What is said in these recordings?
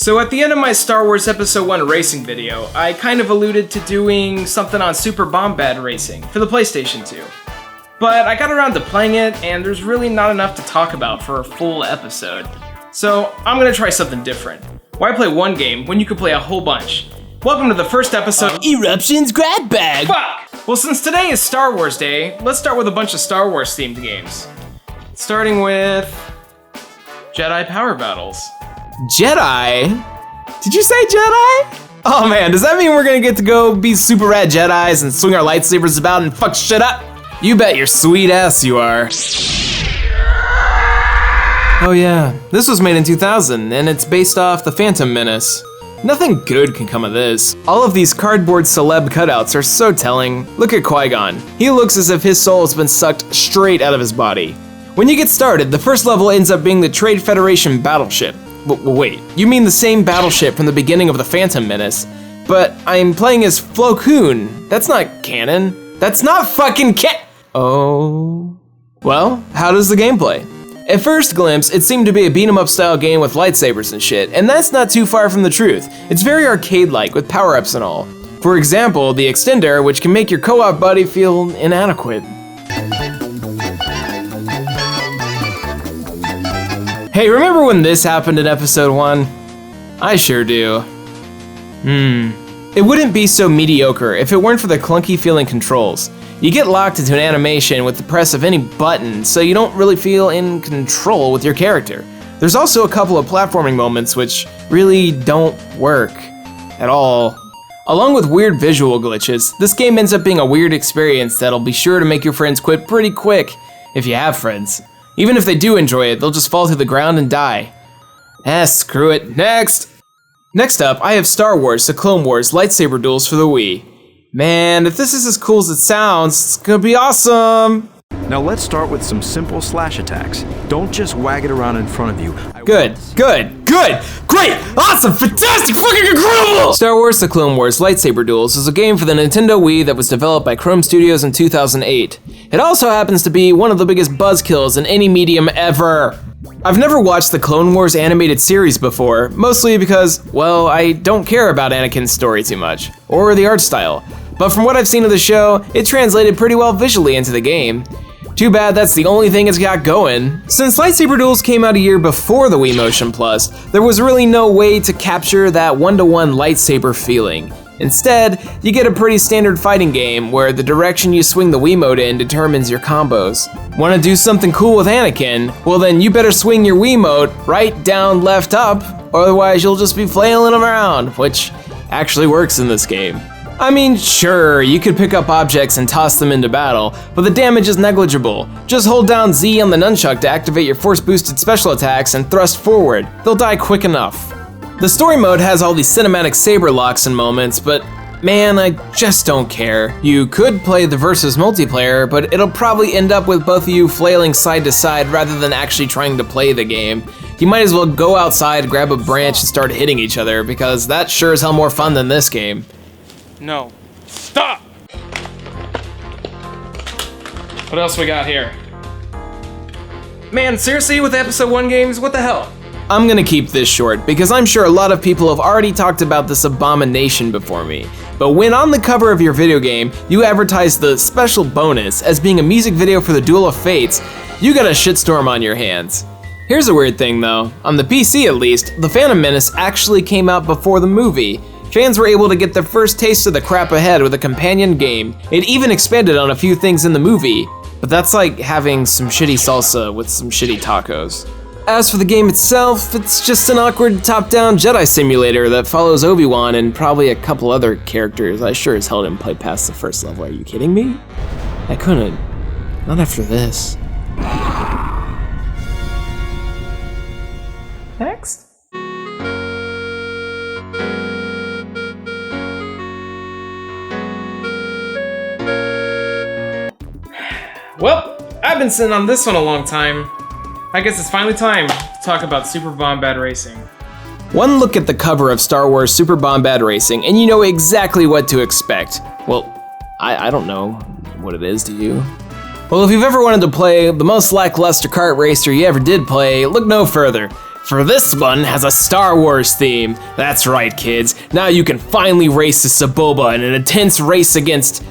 So at the end of my Star Wars Episode 1 racing video, I kind of alluded to doing something on Super Bombad Racing for the PlayStation 2. But I got around to playing it, and there's really not enough to talk about for a full episode. So I'm gonna try something different. Why play one game when you can play a whole bunch? Welcome to the first episode of Eruption's Grab Bag! Fuck! Well, since today is Star Wars Day, let's start with a bunch of Star Wars themed games. Starting with Jedi Power Battles. Jedi? Did you say Jedi? Oh man, does that mean we're gonna get to go be super rad Jedis and swing our lightsabers about and fuck shit up? You bet your sweet ass you are. Oh yeah, this was made in 2000 and it's based off The Phantom Menace. Nothing good can come of this. All of these cardboard celeb cutouts are so telling. Look at Qui-Gon. He looks as if his soul has been sucked straight out of his body. When you get started, the first level ends up being the Trade Federation battleship. Wait, you mean the same battleship from the beginning of The Phantom Menace? But I'm playing as Plo Koon. That's not canon. That's not fucking Oh. Well, how does the game play? At first glimpse, it seemed to be a beat-em-up style game with lightsabers and shit, and that's not too far from the truth. It's very arcade-like with power-ups and all. For example, the extender, which can make your co-op buddy feel inadequate. Hey, remember when this happened in episode 1? I sure do. It wouldn't be so mediocre if it weren't for the clunky feeling controls. You get locked into an animation with the press of any button, so you don't really feel in control with your character. There's also a couple of platforming moments which really don't work at all. Along with weird visual glitches, this game ends up being a weird experience that'll be sure to make your friends quit pretty quick, if you have friends. Even if they do enjoy it, they'll just fall to the ground and die. Screw it. Next! Next up, I have Star Wars: The Clone Wars Lightsaber Duels for the Wii. Man, if this is as cool as it sounds, it's gonna be awesome! Now let's start with some simple slash attacks. Don't just wag it around in front of you. Good, great, awesome, fantastic, fucking incredible! Star Wars: The Clone Wars Lightsaber Duels is a game for the Nintendo Wii that was developed by Chrome Studios in 2008. It also happens to be one of the biggest buzzkills in any medium ever. I've never watched the Clone Wars animated series before, mostly because, well, I don't care about Anakin's story too much, or the art style. But from what I've seen of the show, it translated pretty well visually into the game. Too bad that's the only thing it's got going. Since Lightsaber Duels came out a year before the Wii Motion Plus, there was really no way to capture that one-to-one lightsaber feeling. Instead, you get a pretty standard fighting game where the direction you swing the Wiimote in determines your combos. Want to do something cool with Anakin? Well then you better swing your Wiimote right, down, left, up, otherwise you'll just be flailing them around, which actually works in this game. I mean, sure, you could pick up objects and toss them into battle, but the damage is negligible. Just hold down Z on the nunchuck to activate your force-boosted special attacks and thrust forward. They'll die quick enough. The story mode has all these cinematic saber locks and moments, but man, I just don't care. You could play the versus multiplayer, but it'll probably end up with both of you flailing side to side rather than actually trying to play the game. You might as well go outside, grab a branch, and start hitting each other, because that's sure as hell more fun than this game. No. Stop! What else we got here? Man, seriously, with episode 1 games, what the hell? I'm gonna keep this short because I'm sure a lot of people have already talked about this abomination before me. But when on the cover of your video game, you advertise the special bonus as being a music video for the Duel of Fates, you got a shitstorm on your hands. Here's a weird thing though. On the PC at least, The Phantom Menace actually came out before the movie. Fans were able to get their first taste of the crap ahead with a companion game. It even expanded on a few things in the movie, but that's like having some shitty salsa with some shitty tacos. As for the game itself, it's just an awkward top-down Jedi simulator that follows Obi-Wan and probably a couple other characters. I sure as hell didn't play past the first level, are you kidding me? I couldn't. Not after this. Next. Well, I've been sitting on this one a long time. I guess it's finally time to talk about Super Bombad Racing. One look at the cover of Star Wars Super Bombad Racing and you know exactly what to expect. Well, I don't know what it is, do you? Well, if you've ever wanted to play the most lackluster kart racer you ever did play, look no further. For this one has a Star Wars theme. That's right, kids. Now you can finally race as Saboba in an intense race against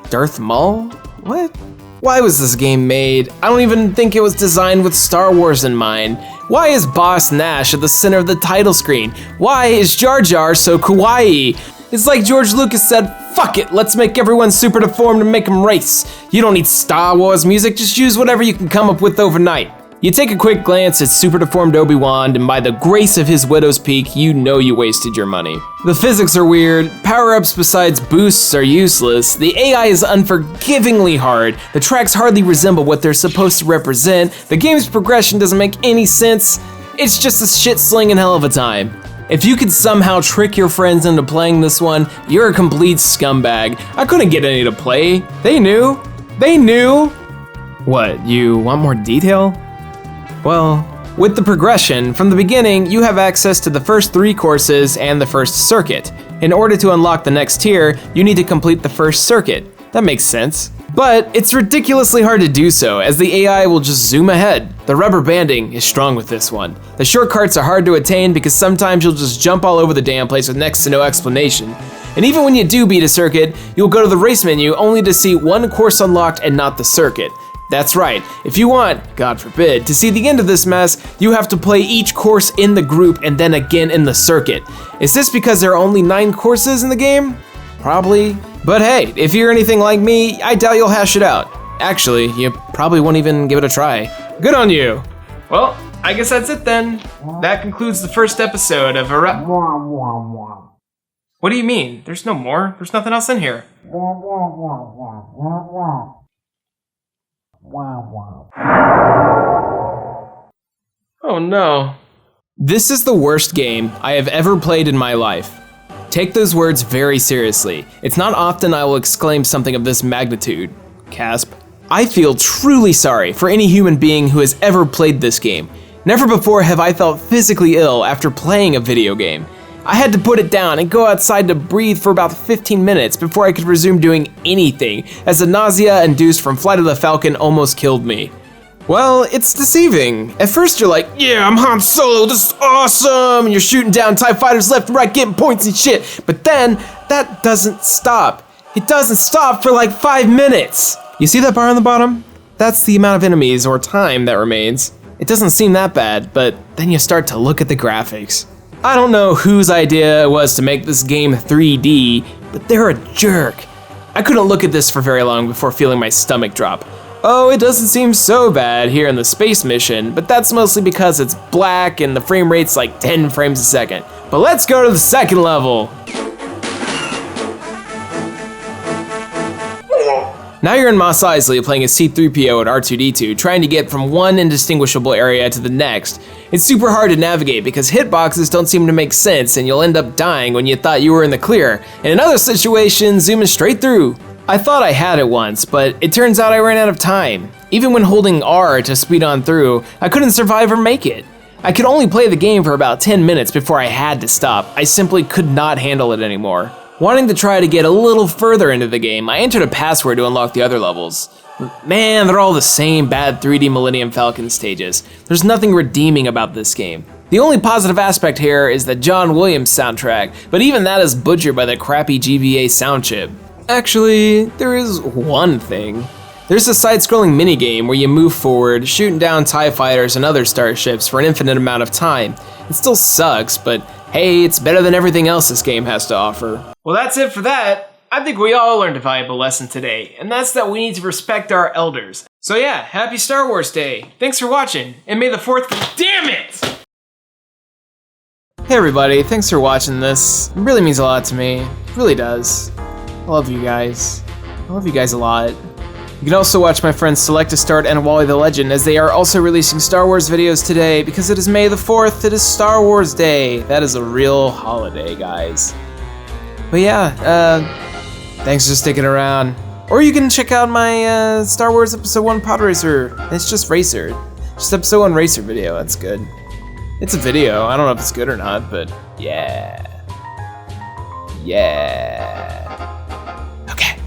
Darth Maul? What? Why was this game made? I don't even think it was designed with Star Wars in mind. Why is Boss Nash at the center of the title screen? Why is Jar Jar so kawaii? It's like George Lucas said, fuck it, let's make everyone super deformed and make them race. You don't need Star Wars music, just use whatever you can come up with overnight. You take a quick glance at super deformed Obi-Wan, and by the grace of his widow's peak, you know you wasted your money. The physics are weird, power-ups besides boosts are useless, the AI is unforgivingly hard, the tracks hardly resemble what they're supposed to represent, the game's progression doesn't make any sense, it's just a shit-slinging hell of a time. If you could somehow trick your friends into playing this one, you're a complete scumbag. I couldn't get any to play. They knew. What, you want more detail? Well, with the progression, from the beginning, you have access to the first 3 courses and the first circuit. In order to unlock the next tier, you need to complete the first circuit. That makes sense. But it's ridiculously hard to do so, as the AI will just zoom ahead. The rubber banding is strong with this one. The shortcuts are hard to attain because sometimes you'll just jump all over the damn place with next to no explanation. And even when you do beat a circuit, you'll go to the race menu only to see one course unlocked and not the circuit. That's right, if you want, God forbid, to see the end of this mess, you have to play each course in the group and then again in the circuit. Is this because there are only 9 courses in the game? Probably. But hey, if you're anything like me, I doubt you'll hash it out. Actually, you probably won't even give it a try. Good on you. Well, I guess that's it then. That concludes the first episode of Eruption. What do you mean? There's no more? There's nothing else in here. Oh no. This is the worst game I have ever played in my life. Take those words very seriously. It's not often I will exclaim something of this magnitude. Casp. I feel truly sorry for any human being who has ever played this game. Never before have I felt physically ill after playing a video game. I had to put it down and go outside to breathe for about 15 minutes before I could resume doing anything, as the nausea induced from Flight of the Falcon almost killed me. Well, it's deceiving. At first you're like, yeah, I'm Han Solo, this is awesome, and you're shooting down TIE fighters left and right, getting points and shit, but then, that doesn't stop. It doesn't stop for like 5 minutes. You see that bar on the bottom? That's the amount of enemies or time that remains. It doesn't seem that bad, but then you start to look at the graphics. I don't know whose idea it was to make this game 3D, but they're a jerk. I couldn't look at this for very long before feeling my stomach drop. Oh, it doesn't seem so bad here in the space mission, but that's mostly because it's black and the frame rate's like 10 frames a second. But let's go to the second level. Now you're in Mos Eisley playing a C-3PO at R2-D2, trying to get from one indistinguishable area to the next. It's super hard to navigate because hitboxes don't seem to make sense and you'll end up dying when you thought you were in the clear, and in other situations, zooming straight through. I thought I had it once, but it turns out I ran out of time. Even when holding R to speed on through, I couldn't survive or make it. I could only play the game for about 10 minutes before I had to stop. I simply could not handle it anymore. Wanting to try to get a little further into the game, I entered a password to unlock the other levels. Man, they're all the same bad 3D Millennium Falcon stages. There's nothing redeeming about this game. The only positive aspect here is the John Williams soundtrack, but even that is butchered by the crappy GBA sound chip. Actually, there is one thing. There's a side-scrolling minigame where you move forward, shooting down TIE fighters and other starships for an infinite amount of time. It still sucks, but hey, it's better than everything else this game has to offer. Well, that's it for that. I think we all learned a valuable lesson today, and that's that we need to respect our elders. So yeah, happy Star Wars Day. Thanks for watching, and may the 4th... Damn it! Hey everybody, thanks for watching this. It really means a lot to me. It really does. I love you guys. I love you guys a lot. You can also watch my friends Select to Start and Wally the Legend, as they are also releasing Star Wars videos today, because it is May the 4th, it is Star Wars Day. That is a real holiday, guys. But yeah, thanks for sticking around. Or you can check out my Star Wars Episode 1 Pod Racer. It's just Racer. Just Episode 1 Racer video, that's good. It's a video, I don't know if it's good or not, but yeah. Yeah.